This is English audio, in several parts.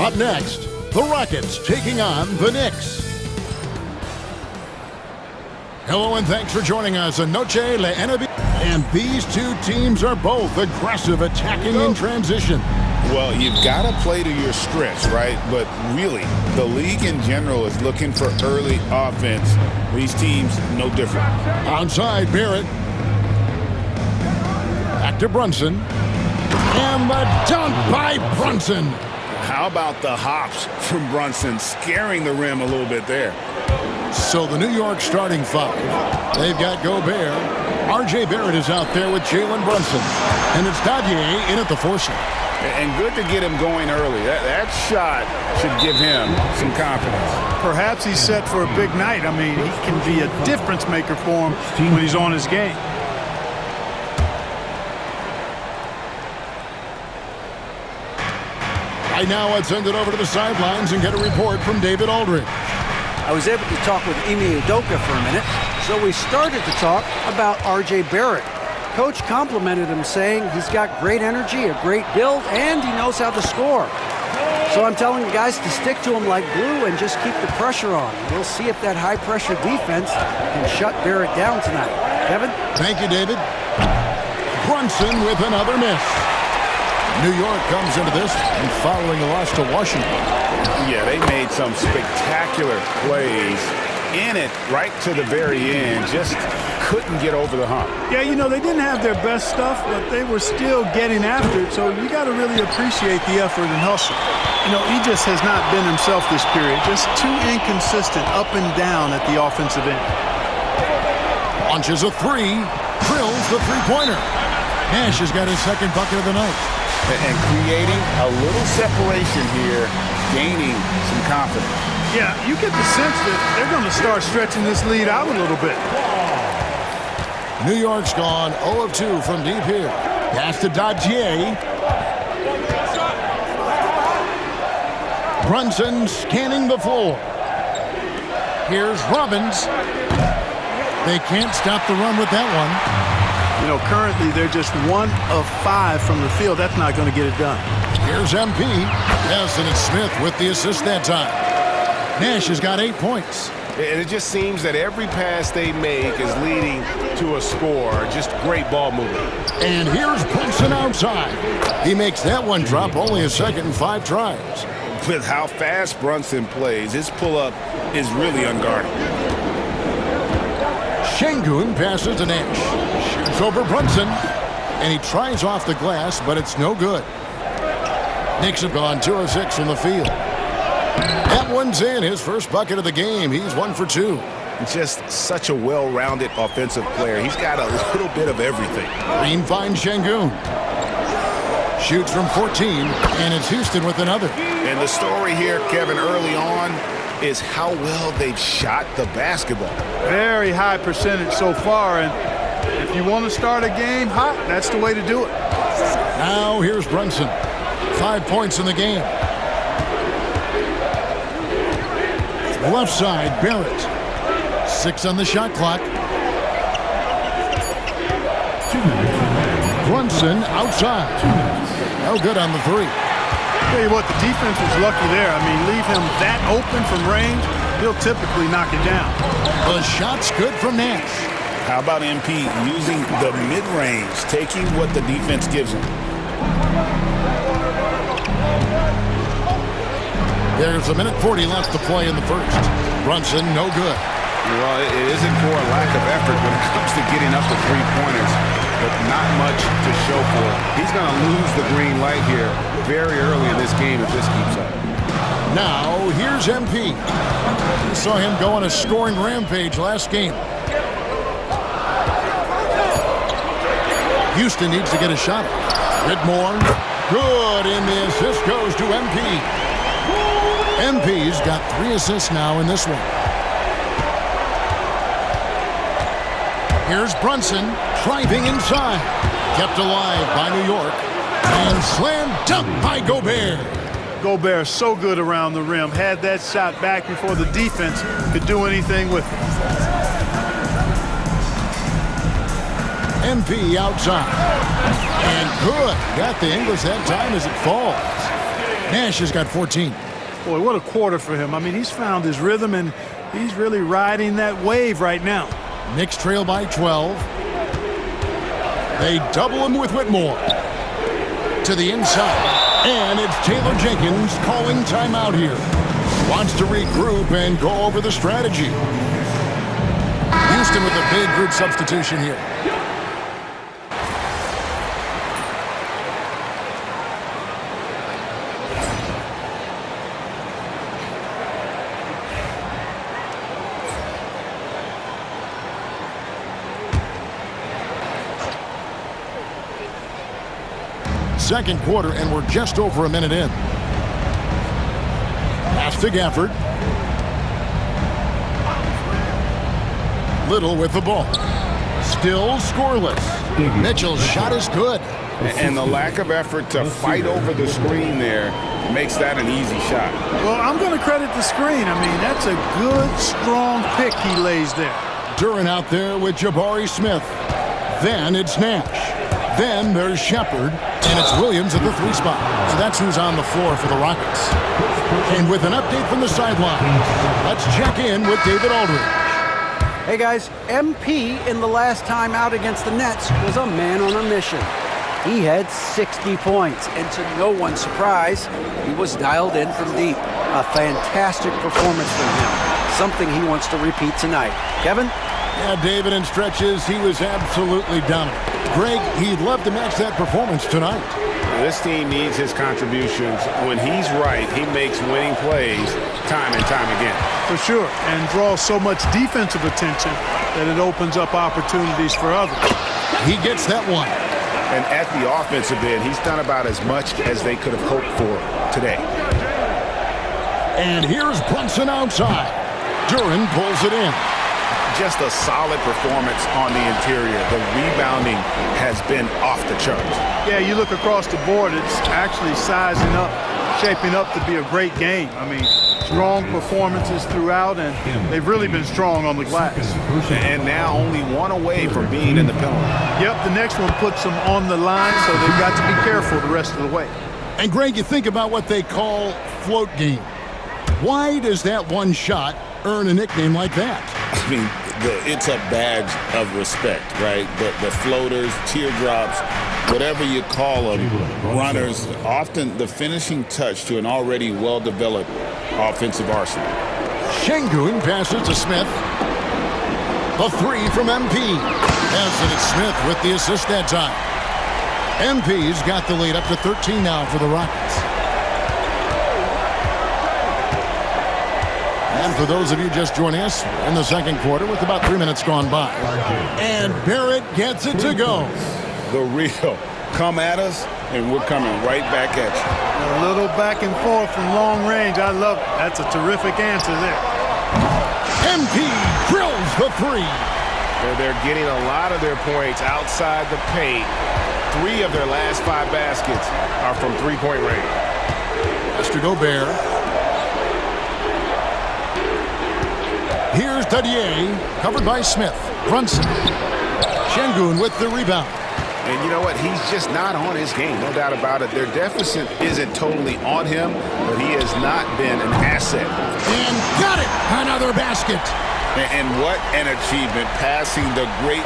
Up next, the Rockets taking on the Knicks. Hello and thanks for joining us on Noche La NBA. And these two teams are both aggressive, attacking in transition. Well, you've got to play to your strengths, right? But really, the league in general is looking for early offense. These teams, no different. Outside, Barrett. Back to Brunson. And the dunk by Brunson. How about the hops from Brunson, scaring the rim a little bit there? So the New York starting five. They've got Gobert. R.J. Barrett is out there with Jalen Brunson. And it's Dadier in at the four-slot. And good to get him going early. That shot should give him some confidence. Perhaps he's set for a big night. I mean, he can be a difference maker for him when he's on his game. Right now, let's send it over to the sidelines and get a report from David Aldridge. I was able to talk with NBA2K25 for a minute, so we started to talk about R.J. Barrett. Coach complimented him, saying he's got great energy, a great build, and he knows how to score. So I'm telling the guys to stick to him like glue and just keep the pressure on. We'll see if that high-pressure defense can shut Barrett down tonight. Kevin? Thank you, David. Brunson with another miss. New York comes into this and following a loss to Washington. Yeah, they made some spectacular plays in it right to the very end. Just couldn't get over the hump. Yeah, you know, they didn't have their best stuff, but they were still getting after it, so you got to really appreciate the effort and hustle. You know, he just has not been himself this period. Just too inconsistent up and down at the offensive end. Launches a three, drills the three-pointer. Nash has got his second bucket of the night. And creating a little separation here, gaining some confidence. Yeah, you get the sense that they're going to start stretching this lead out a little bit. New York's gone 0 of 2 from deep here. Pass to Dadier. Brunson scanning the floor. Here's Robbins. They can't stop the run with that one. You know, currently they're just 1 of 5 from the field. That's not going to get it done. Here's MP. Yes, and it's Smith with the assist that time. Nash has got 8 points. And it just seems that every pass they make is leading to a score. Just great ball movement. And here's Brunson outside. He makes that one drop only a second in 5 tries. With how fast Brunson plays, his pull-up is really unguarded. Şengün passes to Nash. Shoots over Brunson. And he tries off the glass, but it's no good. Knicks have gone 2 of 6 from the field. That one's in, his first bucket of the game. He's 1 for 2. Just such a well-rounded offensive player. He's got a little bit of everything. Green finds Şengün. Shoots from 14, and it's Houston with another. And the story here, Kevin, early on, is how well they've shot the basketball. Very high percentage so far, and if you want to start a game hot, that's the way to do it. Now here's Brunson. 5 points in the game. Left side, Barrett. 6 on the shot clock. Brunson outside. No good on the three. Tell you what, the defense was lucky there. I mean, leave him that open from range, he'll typically knock it down. The shot's good from Nash. How about MP using the mid-range, taking what the defense gives him? There's a minute 40 left to play in the first. Brunson, no good. Well, it isn't for a lack of effort when it comes to getting up to three-pointers, but not much to show for it. He's going to lose the green light here very early in this game if this keeps up. Now, here's MP. We saw him go on a scoring rampage last game. Houston needs to get a shot. Whitmore, good, and the assist goes to MP. MP's got 3 assists now in this one. Here's Brunson driving inside. Kept alive by New York. And slam dunk by Gobert. Gobert so good around the rim. Had that shot back before the defense could do anything with it. MP outside. And good. Got the English that time as it falls. Nash has got 14. Boy, what a quarter for him. I mean, he's found his rhythm, and he's really riding that wave right now. Knicks trail by 12. They double him with Whitmore. To the inside. And it's Taylor Jenkins calling timeout here. Wants to regroup and go over the strategy. Houston with a big group substitution here. Second quarter, and we're just over a minute in. Pass to Gafford. Little with the ball. Still scoreless. Mitchell's shot is good. And the lack of effort to fight over the screen there makes that an easy shot. Well, I'm going to credit the screen. I mean, that's a good, strong pick he lays there. Duran out there with Jabari Smith. Then it's Nash. Then there's Shepard, and it's Williams at the 3 spot. So that's who's on the floor for the Rockets. And with an update from the sideline, let's check in with David Aldridge. Hey guys, MP in the last time out against the Nets was a man on a mission. He had 60 points, and to no one's surprise, he was dialed in from deep. A fantastic performance from him. Something he wants to repeat tonight. Kevin? Yeah, David, in stretches, he was absolutely dominant. Greg, he'd love to match that performance tonight. This team needs his contributions. When he's right, he makes winning plays time and time again. For sure, and draws so much defensive attention that it opens up opportunities for others. He gets that one. And at the offensive end, he's done about as much as they could have hoped for today. And here's Brunson outside. Duran pulls it in. Just a solid performance on the interior. The rebounding has been off the charts. Yeah, you look across the board, it's actually sizing up, shaping up to be a great game. I mean, strong performances throughout, and they've really been strong on the glass. And now only one away from being in the penalty. Yep, the next one puts them on the line, so they've got to be careful the rest of the way. And Greg, you think about what they call float game. Why does that one shot earn a nickname like that? I mean, it's a badge of respect, right? The floaters, teardrops, whatever you call them, runners, often the finishing touch to an already well-developed offensive arsenal. Şengün passes to Smith. The 3 from MP. As it is Smith with the assist that time. MP's got the lead up to 13 now for the Rockets. And for those of you just joining us in the second quarter with about 3 minutes gone by. And Barrett gets it to go. The real come at us, and we're coming right back at you. A little back and forth from long range. I love it. That's a terrific answer there. MP drills the 3. They're getting a lot of their points outside the paint. 3 of their last 5 baskets are from three-point range. Mr. Gobert. Here's Dadier, covered by Smith. Brunson. Şengün with the rebound. And you know what? He's just not on his game, no doubt about it. Their deficit isn't totally on him, but he has not been an asset. And got it! Another basket. And what an achievement, passing the great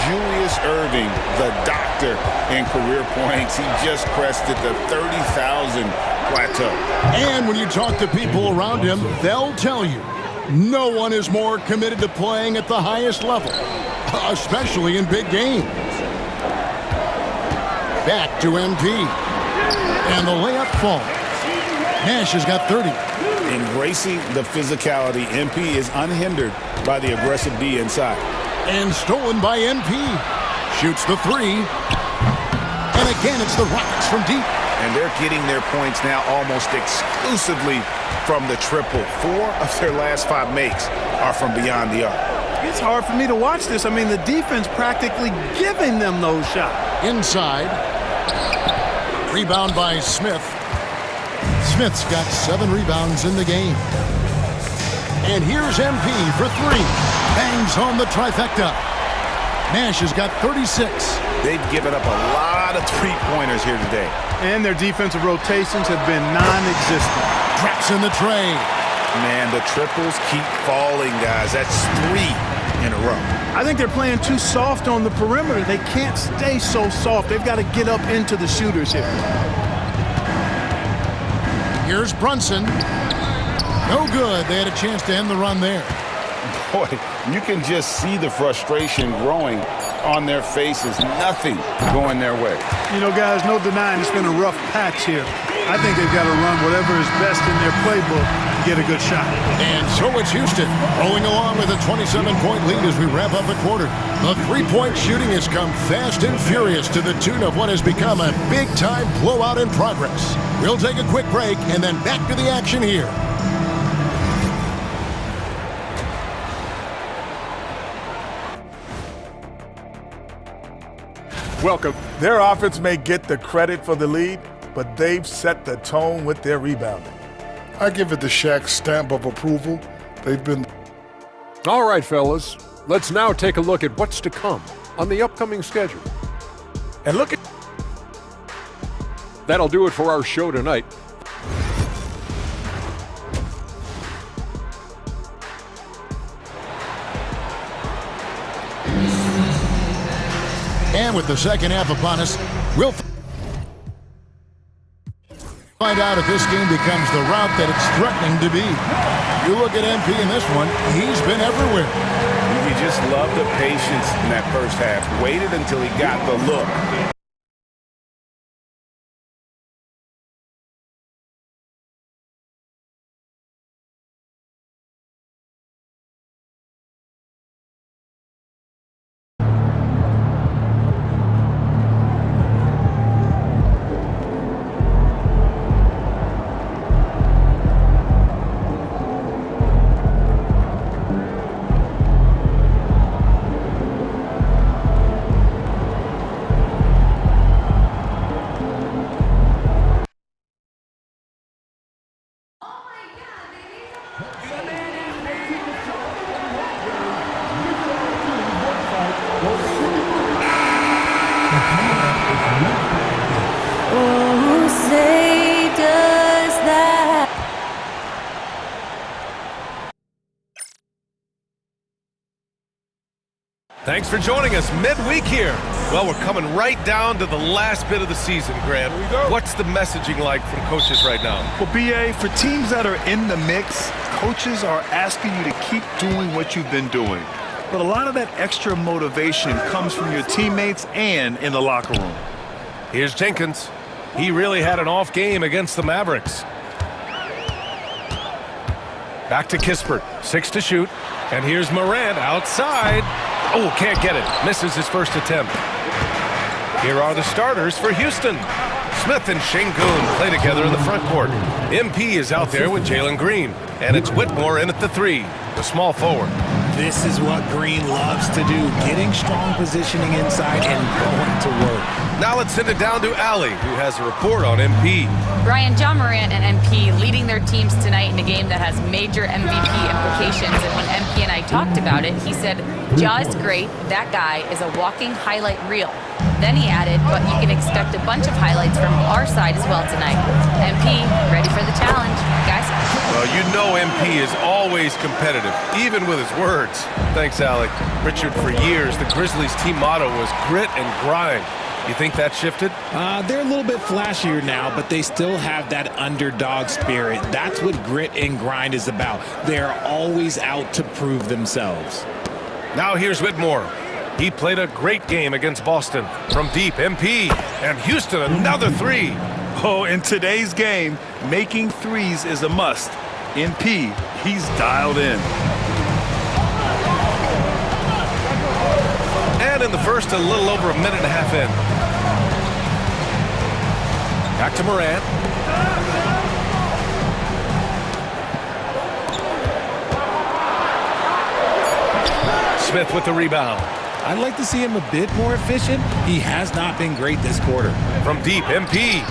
Julius Erving, the doctor in career points. He just crested the 30,000 plateau. And when you talk to people around him, they'll tell you, no one is more committed to playing at the highest level, especially in big games. Back to MP. And the layup falls. Nash has got 30. Embracing the physicality, MP is unhindered by the aggressive D inside. And stolen by MP. Shoots the 3. And again, it's the Rockets from deep. And they're getting their points now almost exclusively from the triple. 4 of their last 5 makes are from beyond the arc. It's hard for me to watch this. I mean, the defense practically giving them those shots. Inside. Rebound by Smith. Smith's got 7 rebounds in the game. And here's MP for 3. Bangs home the trifecta. Nash has got 36. They've given up a lot of three-pointers here today. And their defensive rotations have been non-existent. Drops in the tray. Man, the triples keep falling, guys. That's 3 in a row. I think they're playing too soft on the perimeter. They can't stay so soft. They've got to get up into the shooters here. Here's Brunson. No good. They had a chance to end the run there. Boy, you can just see the frustration growing on their faces. Nothing going their way. You know, guys, no denying it's been a rough patch here. I think they've got to run whatever is best in their playbook to get a good shot. And so it's Houston rolling along with a 27-point lead as we wrap up a quarter. The three-point shooting has come fast and furious to the tune of what has become a big-time blowout in progress. We'll take a quick break and then back to the action here. Welcome. Their offense may get the credit for the lead, but they've set the tone with their rebounding. I give it the Shaq stamp of approval. They've been... All right, fellas. Let's now take a look at what's to come on the upcoming schedule. And look at... That'll do it for our show tonight. And with the second half upon us, we'll find out if this game becomes the route that it's threatening to be. You look at MP in this one, he's been everywhere. You just love the patience in that first half. Waited until he got the look. Thanks for joining us midweek here. Well, we're coming right down to the last bit of the season, Grant. Here we go. What's the messaging like from coaches right now? Well, BA, for teams that are in the mix, coaches are asking you to keep doing what you've been doing. But a lot of that extra motivation comes from your teammates and in the locker room. Here's Jenkins. He really had an off game against the Mavericks. Back to Kispert. 6 to shoot. And here's Morant outside. Oh, can't get it. Misses his first attempt. Here are the starters for Houston. Smith and Şengün play together in the front court. MP is out there with Jalen Green. And it's Whitmore in at the 3, the small forward. This is what Green loves to do, getting strong positioning inside and going to work. Now let's send it down to Allie, who has a report on MP. Brian, John Morant and MP leading their teams tonight in a game that has major MVP implications. And when MP and I talked about it, he said, Ja is great. That guy is a walking highlight reel. Then he added, but you can expect a bunch of highlights from our side as well tonight. MP, ready for the challenge, guys? Well, you know MP is always competitive, even with his words. Thanks, Alec. Richard, for years, the Grizzlies team motto was grit and grind. You think that shifted? They're a little bit flashier now, but they still have that underdog spirit. That's what grit and grind is about. They're always out to prove themselves. Now here's Whitmore. He played a great game against Boston. From deep, MP. And Houston, another 3. Oh, in today's game, making threes is a must. MP, he's dialed in. And in the first, a little over a minute and a half in. Back to Morant. Smith with the rebound. I'd like to see him a bit more efficient. He has not been great this quarter. From deep, MP.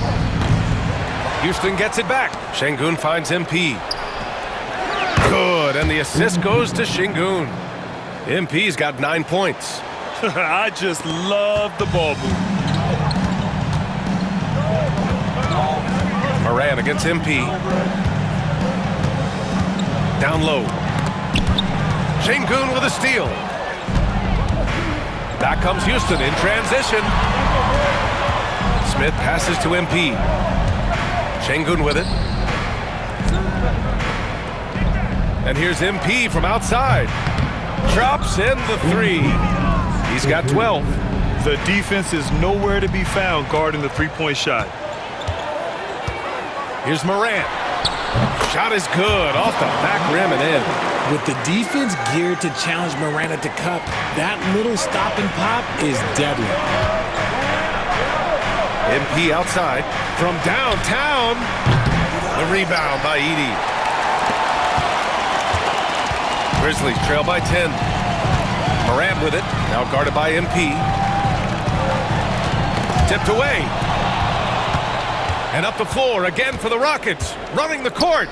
Houston gets it back. Şengün finds MP. Good, and the assist goes to Şengün. MP's got 9 points. I just love the ball move. Moran against MP. Down low. Şengün with a steal. Back comes Houston in transition. Smith passes to MP. Şengün with it. And here's MP from outside. Drops in the three. He's got 12. The defense is nowhere to be found guarding the three-point shot. Here's Moran. Shot is good off the back rim and in. With the defense geared to challenge Moran at the cup, that little stop and pop is deadly. MP outside from downtown. The rebound by Edey. Grizzlies trail by 10. Moran with it, now guarded by MP. Tipped away. And up the floor again for the Rockets. Running the court.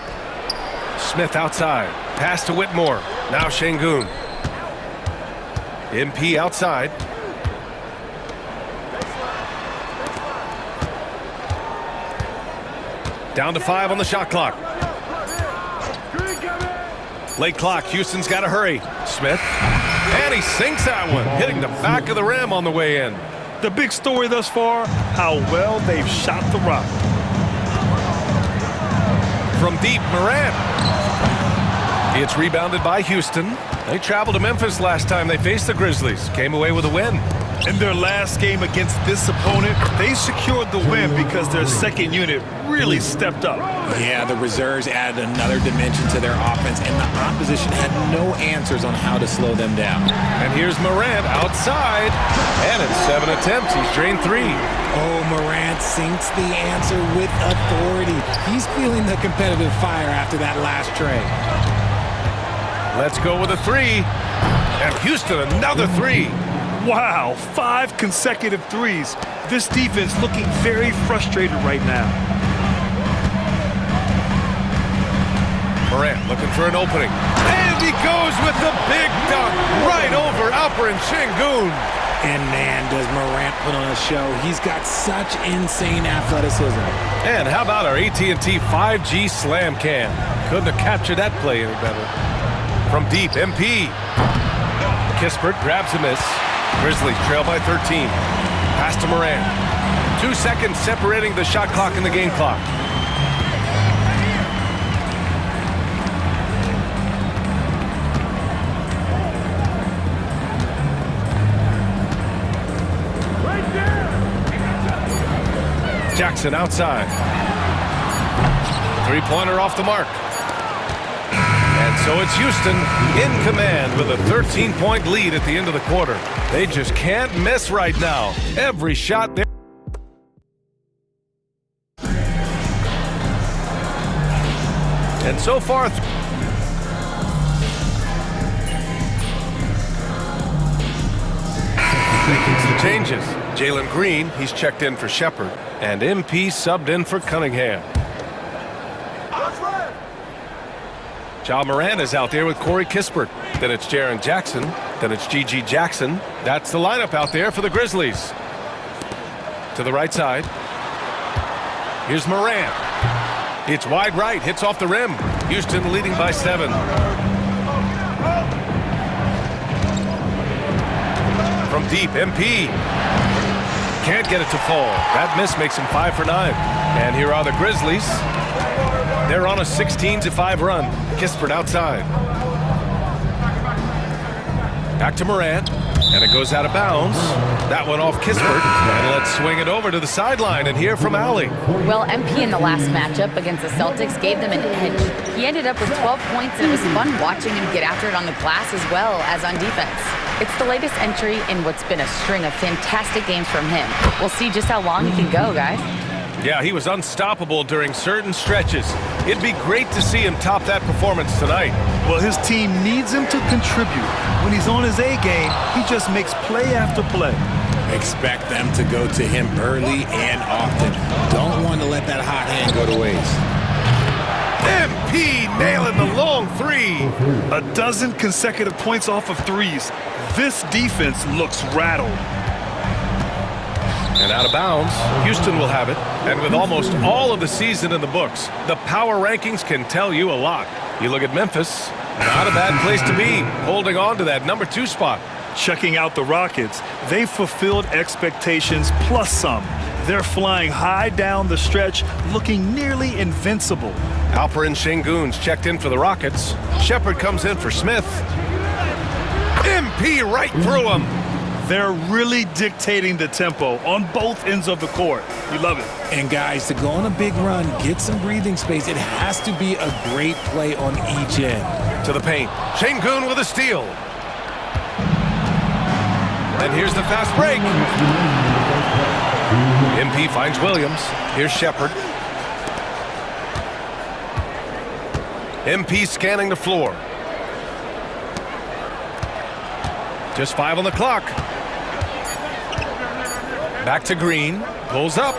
Smith outside. Pass to Whitmore. Now Şengün. MP outside. Down to 5 on the shot clock. Late clock. Houston's got to hurry. Smith. And he sinks that one, hitting the back of the rim on the way in. The big story thus far, how well they've shot the rock. From deep, Moran. It's rebounded by Houston. They traveled to Memphis last time they faced the Grizzlies. Came away with a win. In their last game against this opponent, they secured the win because their second unit really stepped up. Yeah, the reserves added another dimension to their offense, and the opposition had no answers on how to slow them down. And here's Moran outside. And in 7 attempts, he's drained 3. Oh, Moran sinks the answer with authority. He's feeling the competitive fire after that last tray. Let's go with a 3. And Houston, another 3. Wow, 5 consecutive threes. This defense looking very frustrated right now. Moran looking for an opening. And he goes with the big dunk right over Alperen Şengün. And man, does Morant put on a show. He's got such insane athleticism. And how about our AT&T 5G Slam Cam? Couldn't have captured that play any better. From deep, MP. Kispert grabs a miss. Grizzlies trail by 13. Pass to Moran. 2 seconds separating the shot clock and the game clock. Jackson outside. Three-pointer off the mark. And so it's Houston in command with a 13-point lead at the end of the quarter. They just can't miss right now. Every shot there. And so far, making some changes. Jalen Green, he's checked in for Shepard. And MP subbed in for Cunningham. Ja Morant is out there with Corey Kispert. Then it's Jaren Jackson. Then it's G.G. Jackson. That's the lineup out there for the Grizzlies. To the right side. Here's Morant. It's wide right. Hits off the rim. Houston leading by 7. From deep, MP. Can't get it to fall. That miss makes him 5 for 9. And here are the Grizzlies. They're on a 16-5 run. Kispert outside. Back to Morant. And it goes out of bounds. That one off Kispert. And let's swing it over to the sideline and hear from Allie. Well, MP in the last matchup against the Celtics gave them an edge. He ended up with 12 points, and it was fun watching him get after it on the glass as well as on defense. It's the latest entry in what's been a string of fantastic games from him. We'll see just how long he can go, guys. Yeah, he was unstoppable during certain stretches. It'd be great to see him top that performance tonight. Well, his team needs him to contribute. When he's on his A game, he just makes play after play. Expect them to go to him early and often. Don't want to let that hot hand go to waste. MP nailing the long 3. A dozen consecutive points off of threes. This defense looks rattled. And out of bounds, Houston will have it. And with almost all of the season in the books, the power rankings can tell you a lot. You look at Memphis, not a bad place to be, holding on to that #2 spot. Checking out the Rockets, they've fulfilled expectations plus some. They're flying high down the stretch, looking nearly invincible. Alperen Şengün's checked in for the Rockets. Shepherd comes in for Smith. MP right through him. They're really dictating the tempo on both ends of the court. You love it. And guys, to go on a big run, get some breathing space, it has to be a great play on each end. To the paint. Şengün with a steal. And here's the fast break. MP finds Williams. Here's Shepherd. MP scanning the floor. Just 5 on the clock. Back to Green. Pulls up.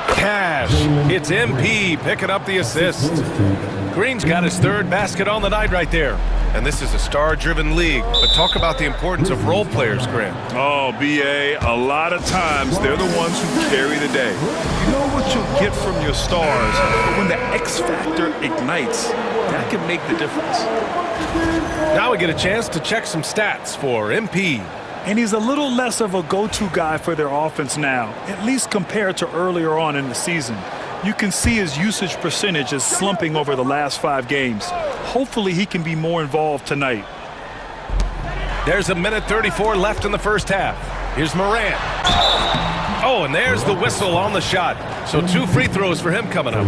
Cash. It's MP picking up the assist. Green's got his 3rd basket on the night right there. And this is a star-driven league. But talk about the importance of role players, Grant. Oh, B.A., a lot of times they're the ones who carry the day. You know what you'll get from your stars, but when the X factor ignites, that can make the difference. Now we get a chance to check some stats for MP. And he's a little less of a go-to guy for their offense now, at least compared to earlier on in the season. You can see his usage percentage is slumping over the last 5 games. Hopefully he can be more involved tonight. There's 1:34 left in the first half. Here's Morant. Oh, and there's the whistle on the shot. So 2 free throws for him coming up.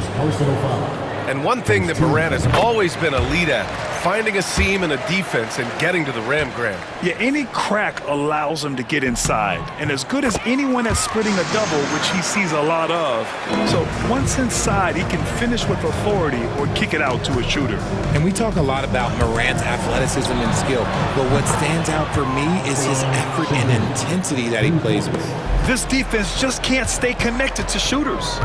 And one thing that Morant has always been elite at, finding a seam in a defense and getting to the rim, Grant. Yeah, any crack allows him to get inside. And as good as anyone at splitting a double, which he sees a lot of. So once inside, he can finish with authority or kick it out to a shooter. And we talk a lot about Morant's athleticism and skill, but what stands out for me is his effort and intensity that he plays with. This defense just can't stay connected to shooters.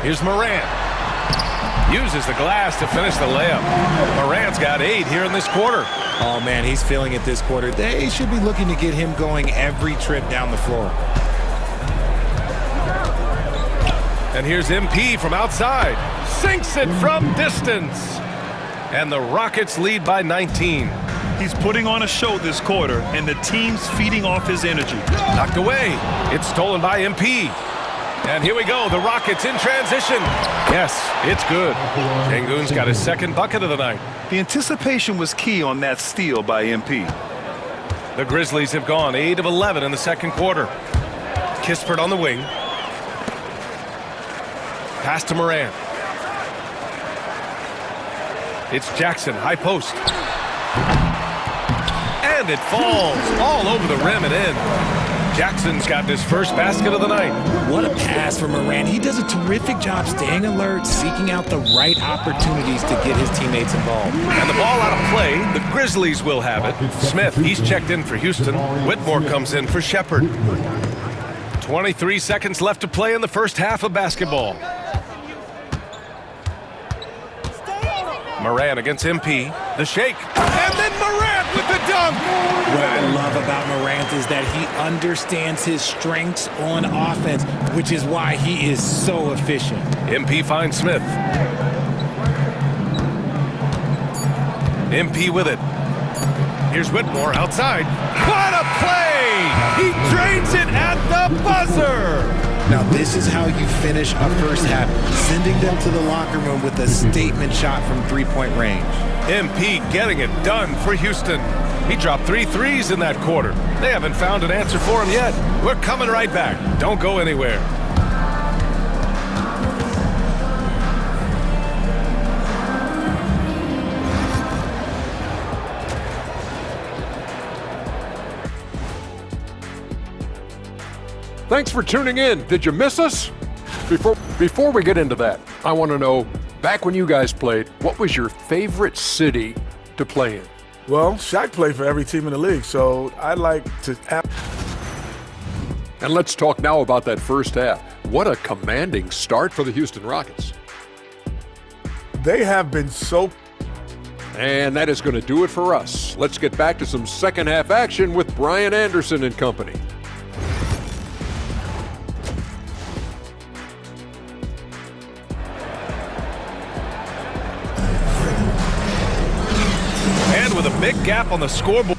Here's Morant. Uses the glass to finish the layup. Morant's got 8 here in this quarter. Oh, man, he's feeling it this quarter. They should be looking to get him going every trip down the floor. And here's MP from outside. Sinks it from distance. And the Rockets lead by 19. He's putting on a show this quarter, and the team's feeding off his energy. Knocked away. It's stolen by MP. And here we go, the Rockets in transition. Yes, it's good. Şengün's got his 2nd bucket of the night. The anticipation was key on that steal by MP. The Grizzlies have gone 8 of 11 in the 2nd quarter. Kispert on the wing. Pass to Morant. It's Jackson, high post. And it falls all over the rim and in. Jackson's got his 1st basket of the night. What a pass from Morant. He does a terrific job staying alert, seeking out the right opportunities to get his teammates involved. And the ball out of play, the Grizzlies will have it. Smith, he's checked in for Houston. Whitmore comes in for Shepherd. 23 seconds left to play in the first half of basketball. Morant against MP. The shake. And then Morant with the dunk. What I love about Morant is that he understands his strengths on offense, which is why he is so efficient. MP finds Smith. MP with it. Here's Whitmore outside. What a play! He drains it at the buzzer! Now this is how you finish a first half, sending them to the locker room with a statement shot from 3-point range. MP getting it done for Houston. He dropped 3 threes in that quarter. They haven't found an answer for him yet. We're coming right back. Don't go anywhere. Thanks for tuning in. Did you miss us? Before we get into that, I want to know, back when you guys played, what was your favorite city to play in? Well, Shaq played for every team in the league, so I like to have... And let's talk now about that first half. What a commanding start for the Houston Rockets. They have been so And that is going to do it for us. Let's get back to some second half action with Brian Anderson and company. And with a big gap on the scoreboard,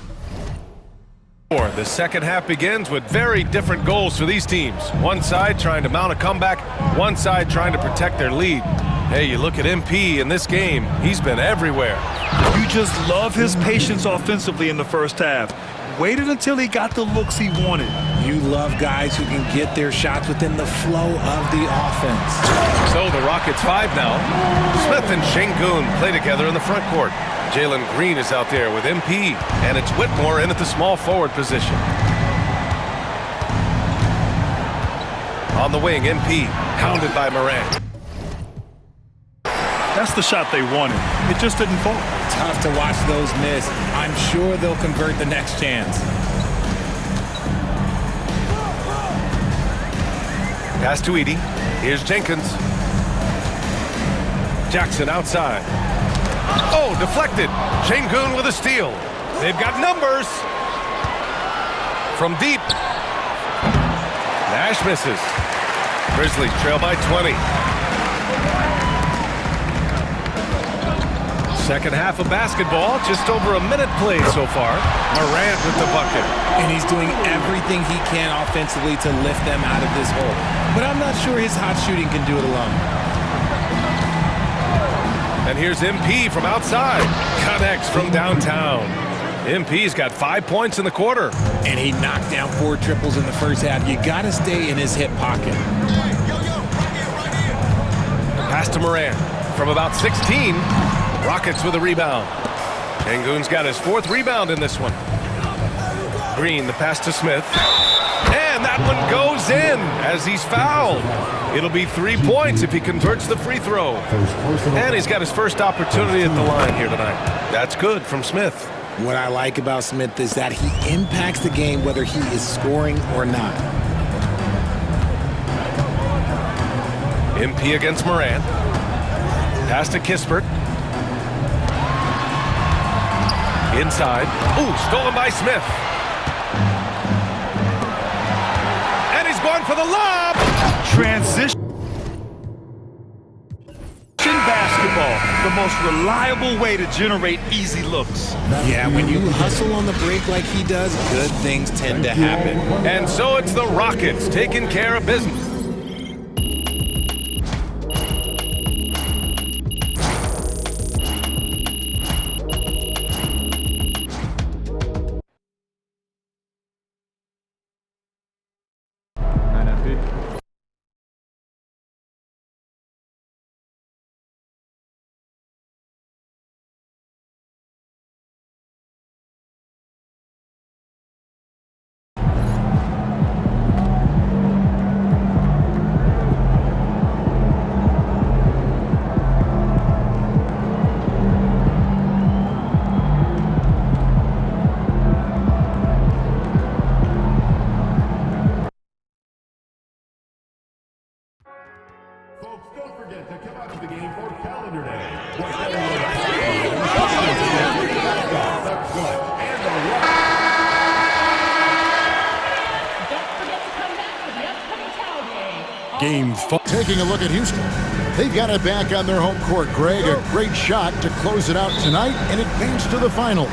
the second half begins with very different goals for these teams. One side trying to mount a comeback, one side trying to protect their lead. Hey, you look at MP in this game, he's been everywhere. You just love his patience offensively in the first half. Waited until he got the looks he wanted. You love guys who can get their shots within the flow of the offense. So the Rockets 5 now. Smith and Şengün play together in the front court. Jalen Green is out there with MP, and it's Whitmore in at the small forward position. On the wing, MP, hounded by Morant. That's the shot they wanted. It just didn't fall. Tough to watch those miss. I'm sure they'll convert the next chance. Pass to Edey. Here's Jenkins. Jackson outside. Oh, deflected. Şengün with a steal. They've got numbers. From deep. Nash misses. Grizzlies trail by 20. Second half of basketball, just over a minute played so far. Morant with the bucket. And he's doing everything he can offensively to lift them out of this hole. But I'm not sure his hot shooting can do it alone. And here's MP from outside. Connects from downtown. MP's got 5 points in the quarter. And he knocked down 4 triples in the first half. You got to stay in his hip pocket. Pass to Morant from about 16. Rockets with a rebound. Şengün's got his 4th rebound in this one. Green, the pass to Smith. And that one goes in as he's fouled. It'll be 3 points if he converts the free throw. And he's got his first opportunity at the line here tonight. That's good from Smith. What I like about Smith is that he impacts the game whether he is scoring or not. MP against Morant. Pass to Kispert. Inside. Ooh, stolen by Smith. And he's going for the lob. Transition basketball, the most reliable way to generate easy looks. Yeah, when you hustle on the break like he does, good things tend to happen. And so it's the Rockets taking care of business. Taking a look at Houston. They've got it back on their home court. Greg, a great shot to close it out tonight and advance to the final.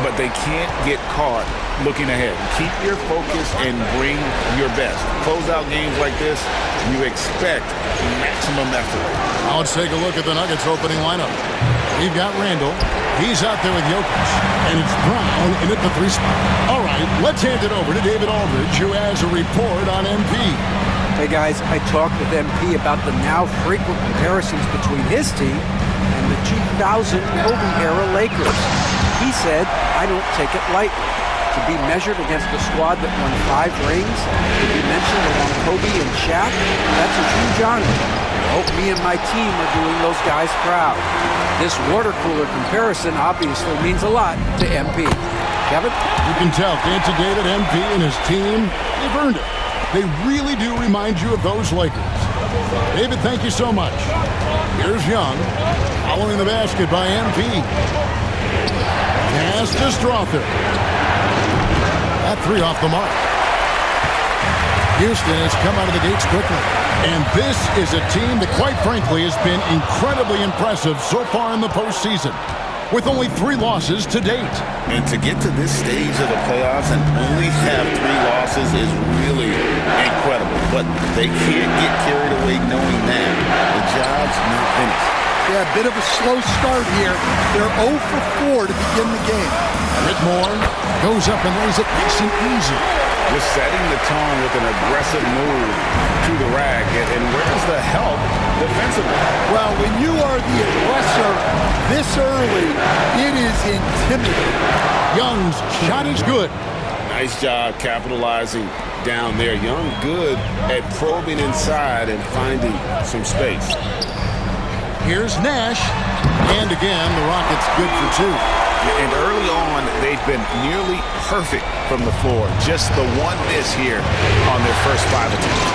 But they can't get caught looking ahead. Keep your focus and bring your best. Close out games like this, you expect maximum effort. Now let's take a look at the Nuggets opening lineup. We've got Randall. He's out there with Jokic. And it's Brown in at the 3 spot. All right, let's hand it over to David Aldridge, who has a report on MP. Hey guys, I talked with MP about the now frequent comparisons between his team and the 2000 Kobe-era Lakers. He said, I don't take it lightly. To be measured against a squad that won 5 rings, to be mentioned along Kobe and Shaq, that's a huge honor. I hope me and my team are doing those guys proud. This water cooler comparison obviously means a lot to MP. Kevin? You can tell, can't you, David? MP and his team, they've earned it. They really do remind you of those Lakers. David, thank you so much. Here's Young, following the basket by MP. Pass to Strother. That three off the mark. Houston has come out of the gates quickly. And this is a team that, quite frankly, has been incredibly impressive so far in the postseason, with only 3 losses to date. And to get to this stage of the playoffs and only have 3 losses is really incredible. But they can't get carried away knowing that the job's not finished. Yeah, a bit of a slow start here. They're 0 for 4 to begin the game. Whitmore goes up and lays it nice and easy. Just setting the tone with an aggressive move to the rack. And where's the help defensively? Well, when you are the aggressor this early, it is intimidating. Young's shot is good. Nice job capitalizing down there. Young good at probing inside and finding some space. Here's Nash. And again, the Rockets good for 2. And early on, they've been nearly perfect from the floor. Just the one miss here on their first 5 attempts.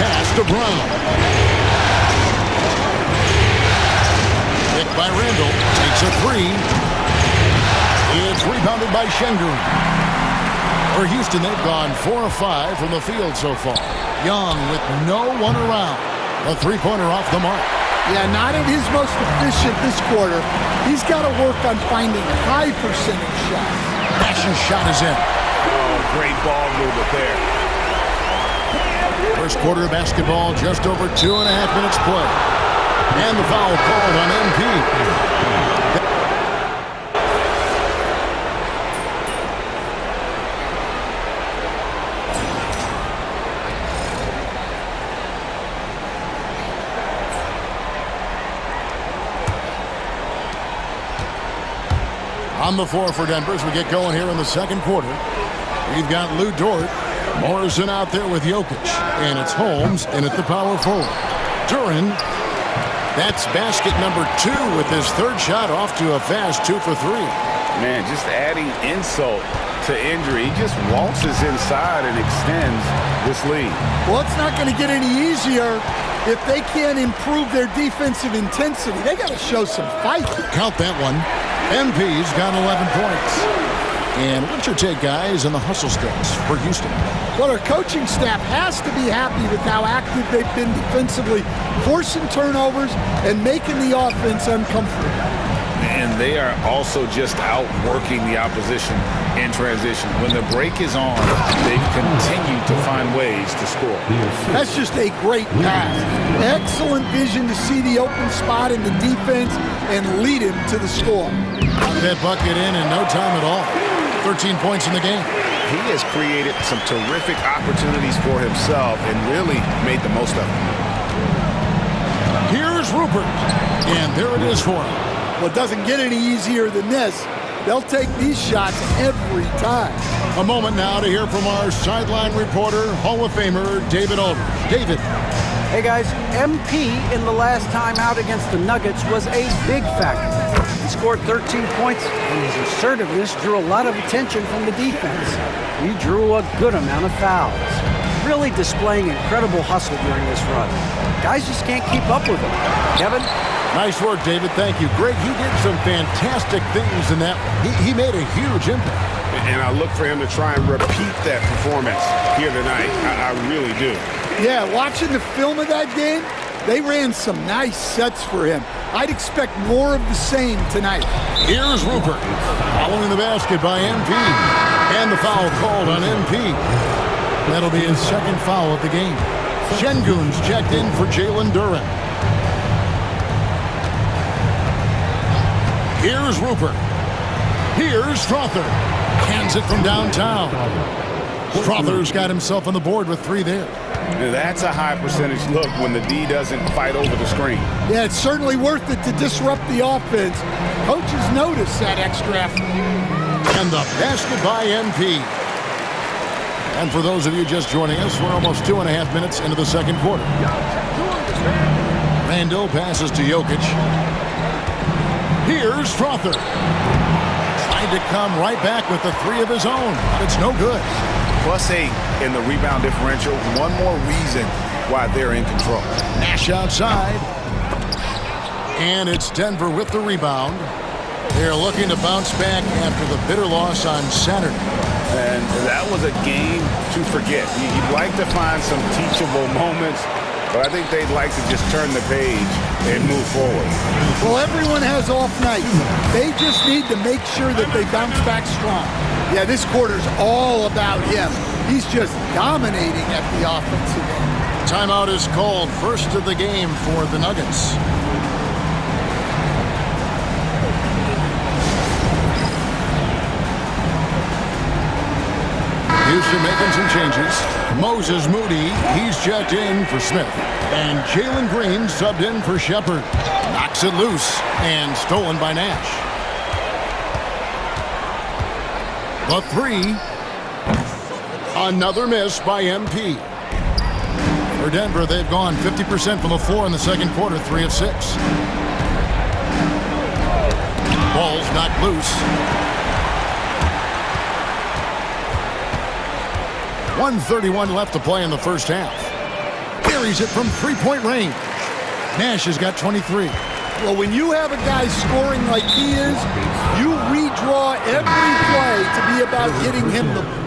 Pass to Brown. Picked by Randall. Takes a 3. It's rebounded by Şengün. For Houston, they've gone 4 of 5 from the field so far. Young with no one around. A 3-pointer off the mark. Yeah, not at his most efficient this quarter. He's got to work on finding high percentage shots. Nash's shot is in. Oh, great ball movement there. First quarter of basketball, just over 2.5 minutes play. And the foul called on MP. On the floor for Denver as we get going here in the second quarter. We've got Lou Dort. Morrison out there with Jokic. And it's Holmes in at the power forward. Duran. That's basket number 2 with his 3rd shot off to a fast 2 for 3. Man, just adding insult to injury. He just waltzes inside and extends this lead. Well, it's not going to get any easier if they can't improve their defensive intensity. They got to show some fight. Count that one. MP's got 11 points. And what's your take, guys, on the hustle steps for Houston? Well, our coaching staff has to be happy with how active they've been defensively, forcing turnovers and making the offense uncomfortable. And they are also just outworking the opposition in transition. When the break is on, they've continued to find ways to score. That's just a great pass. Excellent vision to see the open spot in the defense and lead him to the score. Got that bucket in no time at all. 13 points in the game. He has created some terrific opportunities for himself and really made the most of them. Here's Rupert. And there it is for him. Well, it doesn't get any easier than this. They'll take these shots every time. A moment now to hear from our sideline reporter, Hall of Famer David Aldridge. David. Hey, guys, MP in the last time out against the Nuggets was a big factor. He scored 13 points, and his assertiveness drew a lot of attention from the defense. He drew a good amount of fouls, really displaying incredible hustle during this run. Guys just can't keep up with him. Kevin? Nice work, David. Thank you. Greg, he did some fantastic things in that one. He made a huge impact. And I look for him to try and repeat that performance here tonight. I really do. Yeah, watching the film of that game, they ran some nice sets for him. I'd expect more of the same tonight. Here's Rupert, following the basket by MP. And the foul called on MP. That'll be his 2nd foul of the game. Şengün's checked in for Jalen Duran. Here's Rupert. Here's Strother. Cans it from downtown. Strother's got himself on the board with 3 there. That's a high percentage look when the D doesn't fight over the screen. Yeah, it's certainly worth it to disrupt the offense. Coaches notice that extra effort. And the basket by MP. And for those of you just joining us, we're almost 2.5 minutes into the second quarter. Randall passes to Jokic. Here's Strother. Trying to come right back with the 3 of his own. It's no good. +8 in the rebound differential. One more reason why they're in control. Nash outside. And it's Denver with the rebound. They're looking to bounce back after the bitter loss on Saturday. And that was a game to forget. You'd like to find some teachable moments, but I think they'd like to just turn the page and move forward. Well, everyone has off nights. They just need to make sure that they bounce back strong. Yeah, this quarter's all about him. He's just dominating at the offensive end. Timeout is called, first of the game for the Nuggets. Houston making some changes. Moses Moody, he's checked in for Smith. And Jalen Green subbed in for Shepard. Knocks it loose and stolen by Nash. The three. Another miss by MP. For Denver, they've gone 50% from the floor in the second quarter, 3 of 6. Ball's knocked loose. 1:31 left to play in the first half. Buries it from three-point range. Nash has got 23. Well, when you have a guy scoring like he is, you redraw every play to be about getting him the ball.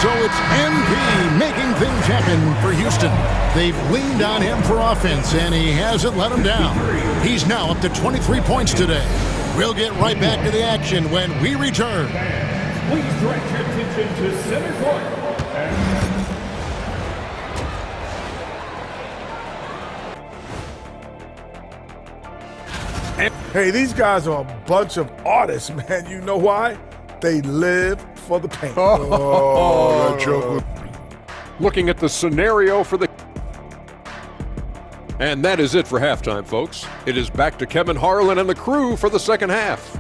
So it's MP making things happen for Houston. They've leaned on him for offense, and he hasn't let them down. He's now up to 23 points today. We'll get right back to the action when we return. Please direct your attention to center court. Hey, these guys are a bunch of artists, man. You know why? They live for the paint. Oh, that joke. Looking at the scenario for the... And that is it for halftime, folks. It is back to Kevin Harlan and the crew for the second half.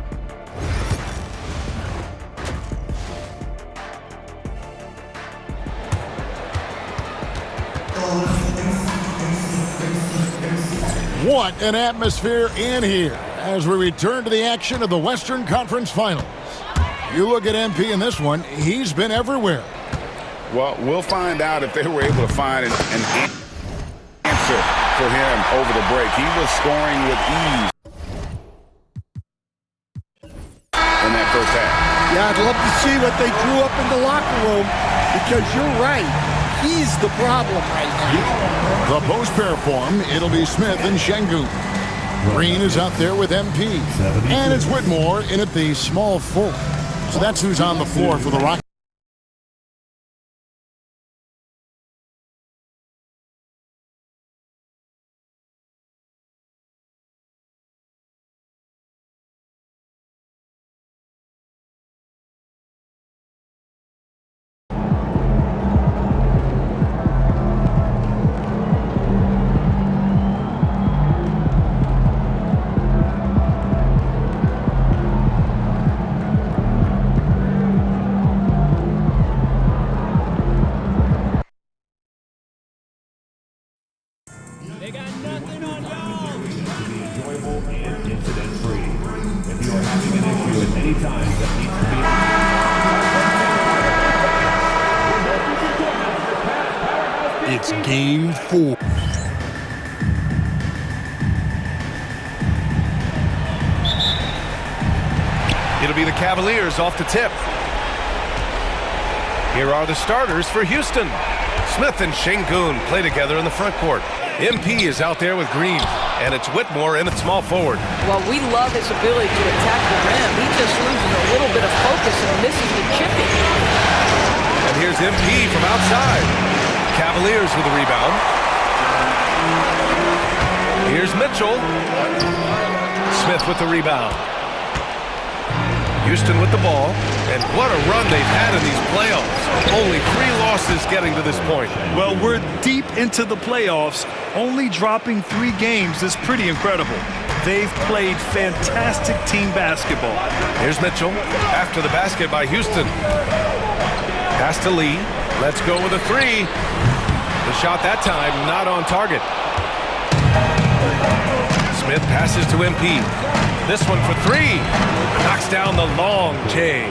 What an atmosphere in here as we return to the action of the Western Conference Finals. You look at MP in this one, he's been everywhere. Well, we'll find out if they were able to find an answer for him over the break. He was scoring with ease in that first half. Yeah, I'd love to see what they drew up in the locker room because you're right. He's the problem right now. The post pair form, it'll be Smith and Şengün. Green is out there with MP. And it's Whitmore in at the small forward. So that's who's on the floor for the Rockets. It's game 4. It'll be the Cavaliers off the tip. Here are the starters for Houston. Smith and Şengün play together in the front court. MP is out there with Green, and it's Whitmore in at small forward. Well, we love his ability to attack the rim. He just loses a little bit of focus and misses the chipping. And here's MP from outside. Cavaliers with the rebound. Here's Mitchell. Smith with the rebound. Houston with the ball, and what a run they've had in these playoffs. Only 3 losses getting to this point. Well, we're deep into the playoffs. Only dropping 3 games is pretty incredible. They've played fantastic team basketball. Here's Mitchell after the basket by Houston. Pass to Lee. Let's go with a 3. The shot that time not on target. Smith passes to MP. This one for 3. Knocks down the long J.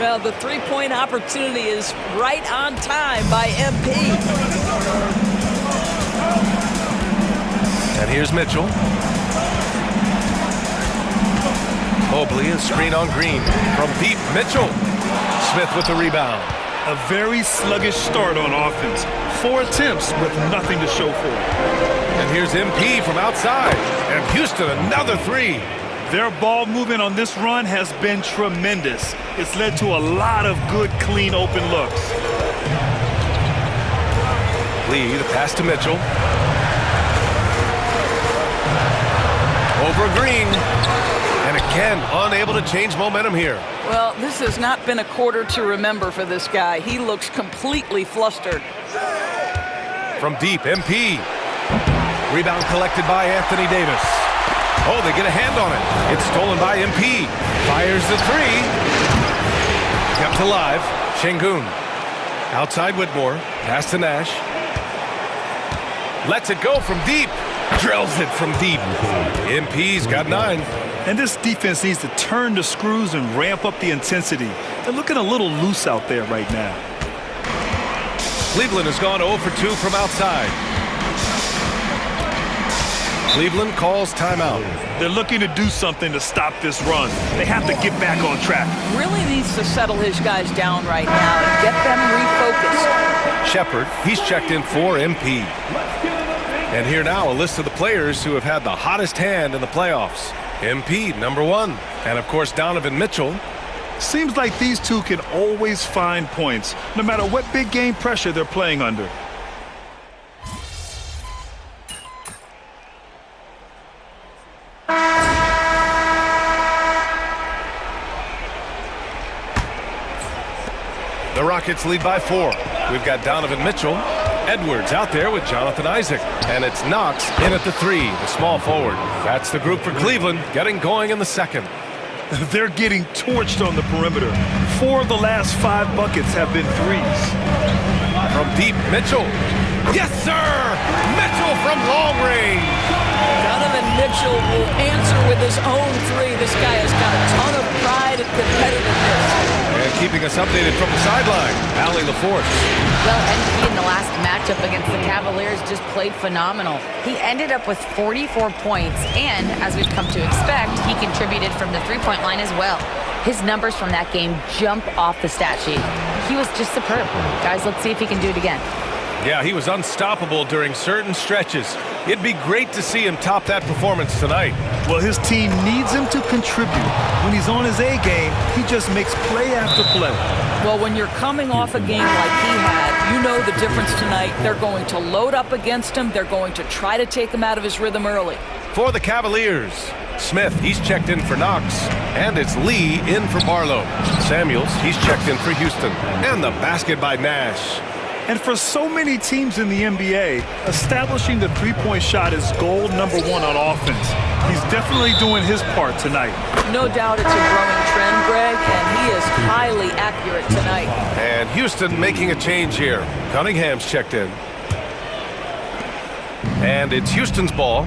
Well, the three-point opportunity is right on time by MP. And here's Mitchell. Mobley is screen on Green. From deep, Mitchell. Smith with the rebound. A very sluggish start on offense. 4 attempts with nothing to show for it. And here's MP from outside. And Houston, another three. Their ball movement on this run has been tremendous. It's led to a lot of good, clean, open looks. Lee, the pass to Mitchell. Over Green. And again, unable to change momentum here. Well, this has not been a quarter to remember for this guy. He looks completely flustered. From deep, MP. Rebound collected by Anthony Davis. Oh, they get a hand on it. It's stolen by MP. Fires the three. Kept alive. Şengün. Outside Whitmore. Pass to Nash. Lets it go from deep. Drills it from deep. MP's got 9. And this defense needs to turn the screws and ramp up the intensity. They're looking a little loose out there right now. Cleveland has gone 0 for 2 from outside. Cleveland calls timeout. They're looking to do something to stop this run. They have to get back on track. Really needs to settle his guys down right now and get them refocused. Shepard, he's checked in for MP. And here now, a list of the players who have had the hottest hand in the playoffs. MP, number 1. And, of course, Donovan Mitchell. Seems like these two can always find points, no matter what big game pressure they're playing under. The Rockets lead by 4. We've got Donovan Mitchell. Edwards out there with Jonathan Isaac. And it's Knox in at the 3, the small forward. That's the group for Cleveland, getting going in the second. They're getting torched on the perimeter. 4 of the last 5 buckets have been threes. From deep, Mitchell. Yes, sir! Mitchell from long range. Donovan Mitchell will answer with his own 3. This guy has got a ton of pride and competitiveness. And keeping us updated from the sideline, Allie LaForce. Well, NP in the last matchup against the Cavaliers just played phenomenal. He ended up with 44 points, and as we've come to expect, he contributed from the three-point line as well. His numbers from that game jump off the stat sheet. He was just superb. Guys, let's see if he can do it again. Yeah, he was unstoppable during certain stretches. It'd be great to see him top that performance tonight. Well, his team needs him to contribute. When he's on his A game, he just makes play after play. Well, when you're coming off a game like he had, you know the difference tonight. They're going to load up against him. They're going to try to take him out of his rhythm early. For the Cavaliers, Smith, he's checked in for Knox. And it's Lee in for Barlow. Samuels, he's checked in for Houston. And the basket by Nash. And for so many teams in the NBA, establishing the three-point shot is goal number 1 on offense. He's definitely doing his part tonight. No doubt it's a growing trend, Greg, and he is highly accurate tonight. And Houston making a change here. Cunningham's checked in. And it's Houston's ball.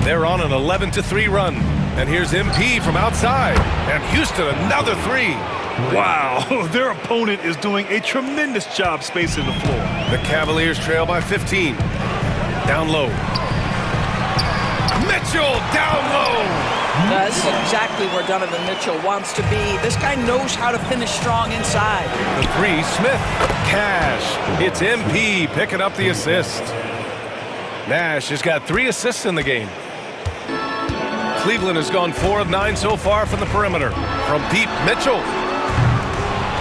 They're on an 11-3 run. And here's MP from outside. And Houston, another 3. Wow, their opponent is doing a tremendous job spacing the floor. The Cavaliers trail by 15. Down low. Mitchell down low. That's exactly where Donovan Mitchell wants to be. This guy knows how to finish strong inside. The 3, Smith. Cash. It's MP picking up the assist. Nash has got 3 assists in the game. Cleveland has gone 4 of 9 so far from the perimeter. From deep, Mitchell.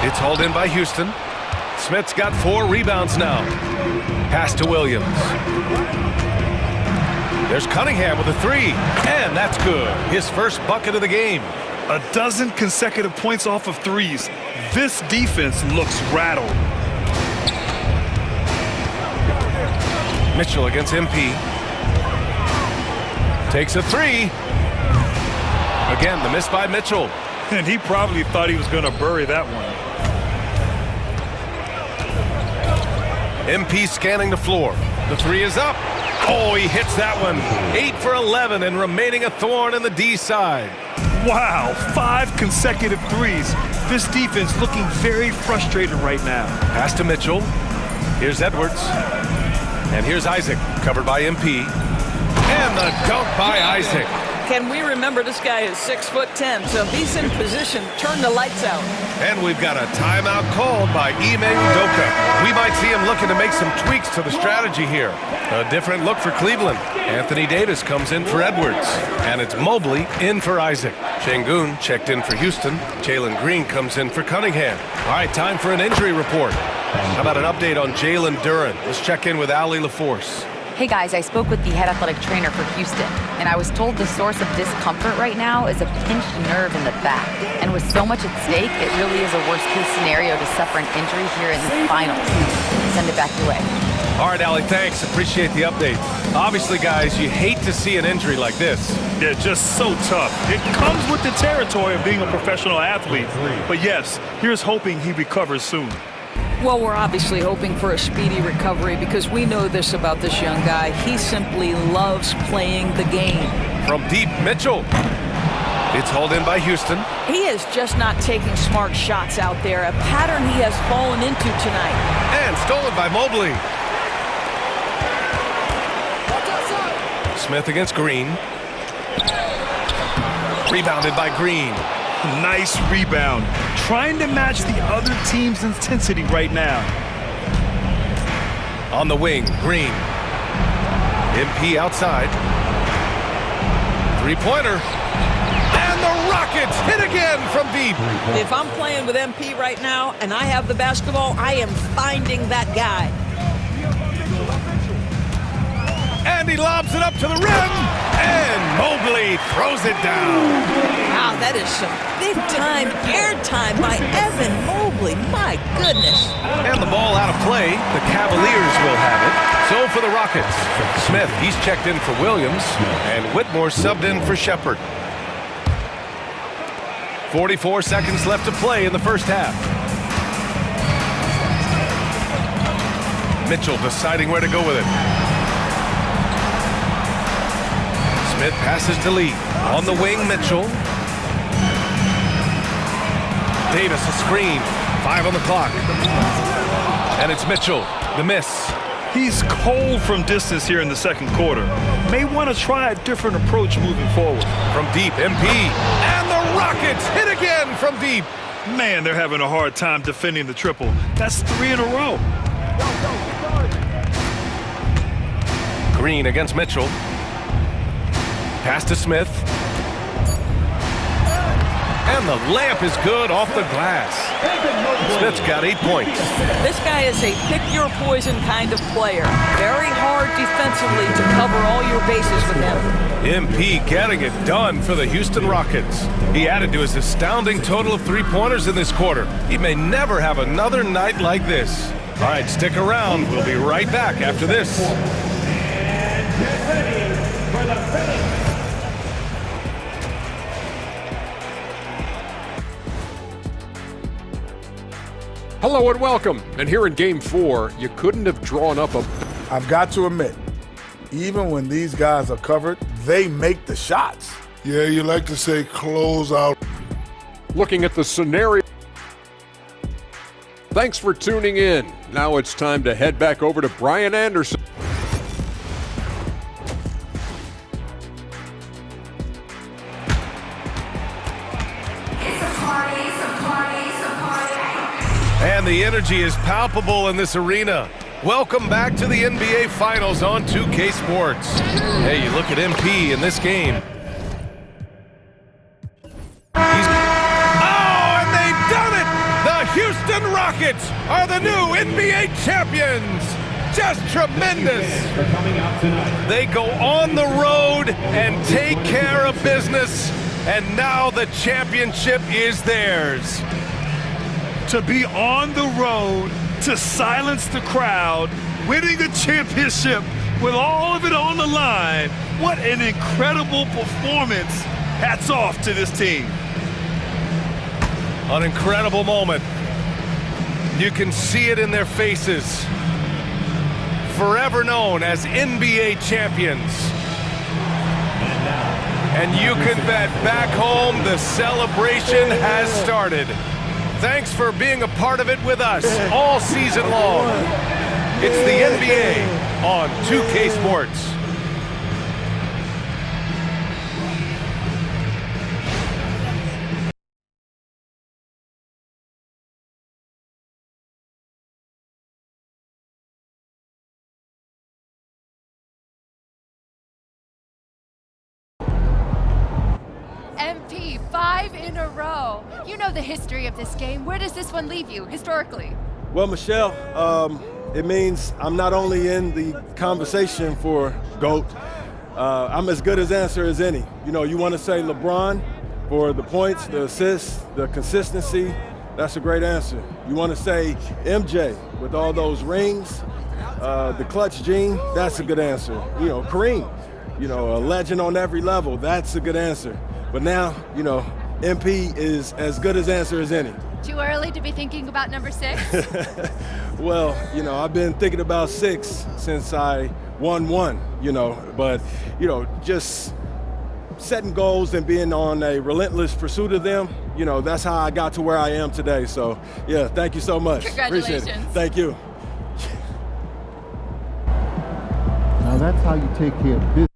It's hauled in by Houston. Smith's got 4 rebounds now. Pass to Williams. There's Cunningham with a 3. And that's good. His first bucket of the game. A dozen consecutive points off of threes. This defense looks rattled. Mitchell against MP. Takes a 3. Again, the miss by Mitchell. And he probably thought he was going to bury that one. MP scanning the floor. The 3 is up. Oh, he hits that one. 8 for 11 and remaining a thorn in the D side. Wow, 5 consecutive threes. This defense looking very frustrated right now. Pass to Mitchell. Here's Edwards. And here's Isaac, covered by MP. And the dunk by Isaac. Can we remember this guy is 6'10", so if he's in position, turn the lights out. And we've got a timeout called by Ime Udoka. We might see him looking to make some tweaks to the strategy here. A different look for Cleveland. Anthony Davis comes in for Edwards. And it's Mobley in for Isaac. Şengün checked in for Houston. Jalen Green comes in for Cunningham. All right, time for an injury report. How about an update on Jalen Duren? Let's check in with Allie LaForce. Hey guys, I spoke with the head athletic trainer for Houston, and I was told the source of discomfort right now is a pinched nerve in the back. And with so much at stake, it really is a worst-case scenario to suffer an injury here in the finals. Send it back your way. All right, Allie, thanks. Appreciate the update. Obviously, guys, you hate to see an injury like this. Yeah, just so tough. It comes with the territory of being a professional athlete. But yes, here's hoping he recovers soon. Well, we're obviously hoping for a speedy recovery because we know this about this young guy. He simply loves playing the game. From deep, Mitchell. It's hauled in by Houston. He is just not taking smart shots out there, a pattern he has fallen into tonight. And stolen by Mobley. Smith against Green. Rebounded by Green. Nice rebound. Trying to match the other team's intensity right now. On the wing, Green. MP outside. Three-pointer. And the Rockets hit again from deep. If I'm playing with MP right now and I have the basketball, I am finding that guy. And he lobs it up to the rim. And Mobley throws it down. Wow, that is some big-time airtime by Evan Mobley. My goodness. And the ball out of play. The Cavaliers will have it. So for the Rockets, Smith, he's checked in for Williams. And Whitmore subbed in for Shepard. 44 seconds left to play in the first half. Mitchell deciding where to go with it. Smith passes to Lee. On the wing, Mitchell. Davis, a screen. 5 on the clock. And it's Mitchell, the miss. He's cold from distance here in the second quarter. May want to try a different approach moving forward. From deep, MP. And the Rockets hit again from deep. Man, they're having a hard time defending the triple. That's 3 in a row. Green against Mitchell. Pass to Smith. And the layup is good off the glass. Smith's got 8 points. This guy is a pick-your-poison kind of player. Very hard defensively to cover all your bases with him. MP getting it done for the Houston Rockets. He added to his astounding total of 3-pointers in this quarter. He may never have another night like this. All right, stick around. We'll be right back after this. Get ready for the finish. Hello and welcome. And here in Game 4, you couldn't have drawn up a... I've got to admit, even when these guys are covered, they make the shots. Yeah, you like to say close out. Looking at the scenario... Thanks for tuning in. Now it's time to head back over to Brian Anderson. And the energy is palpable in this arena. Welcome back to the NBA Finals on 2K Sports. Hey, you look at MP in this game. And they've done it! The Houston Rockets are the new NBA champions! Just tremendous! They go on the road and take care of business, and now the championship is theirs. To be on the road, to silence the crowd, winning a championship with all of it on the line. What an incredible performance. Hats off to this team. An incredible moment. You can see it in their faces. Forever known as NBA champions. And you can bet back home the celebration has started. Thanks for being a part of it with us all season long. It's the NBA on 2K Sports. MP, 5 in a row. You know the history of this game. Where does this one leave you historically? Well, Michelle, it means I'm not only in the conversation for GOAT, I'm as good as answer as any. You know, you want to say LeBron for the points, the assists, the consistency, that's a great answer. You want to say MJ with all those rings, the clutch gene, that's a good answer. You know, Kareem, you know, a legend on every level, that's a good answer. But now, you know, MP is as good as answer as any. Too early to be thinking about number 6? Well, you know, I've been thinking about 6 since I won 1, you know, but, you know, just setting goals and being on a relentless pursuit of them, you know, that's how I got to where I am today. So, yeah, thank you so much. Congratulations. Appreciate it. Thank you. Now that's how you take care of business.